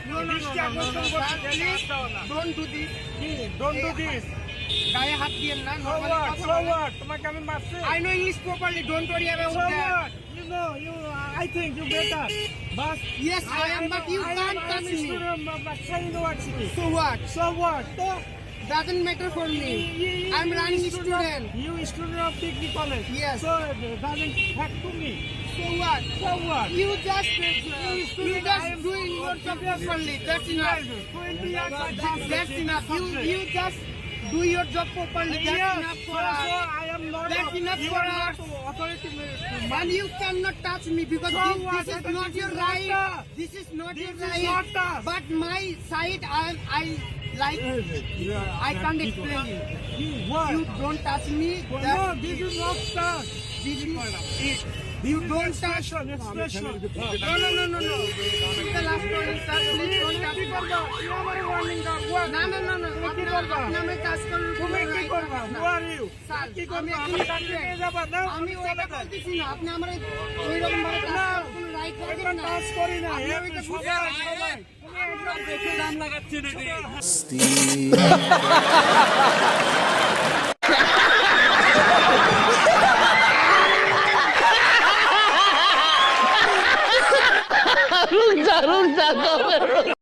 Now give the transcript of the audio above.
Don't do this. Don't do this. গায়ে হাত দিয়েন না। So what? তোমাকে আমি মারছি। I know English properly. Don't worry about So that. what? You know, I think you better. But Yes, I am, but you can't touch I'm a me. student of Baksai University. So what? So what? Doesn't matter for me. I'm running student. You student of degree college. Yes. So doesn't have to me. So what? So what? You just doing your job properly. That's enough. 20 years I passed. That's enough. You just do your job properly. That's enough for us. I am not. That's enough you for are us. not authority. And you cannot touch me because So this what? is not your right. This is not your This is not right. us. But my side, I like. I can't explain you. What? You don't touch me. No, this is not touch. This is it. You don't touch. Expression. No. The last one is that please don't touch me. You are my warning dog. What? না। কি করবা? আপনি আমার কাজ করুন। তুমি কি করবা? Who are you? স্যার, কি আমি করবা? এখনই আমি করবেন। নিয়ে যাবা না? আমি ওইটা বলতেছি না। আপনি আমার ওইরকম ভাবে কাজ করার কোনো রাইট এটা রাখেন না। টাচ করি না। আপনি ওইটা বুঝতে পারছেন না। তুমি একদম দেখে দাম লাগাচ্ছেন रुक जा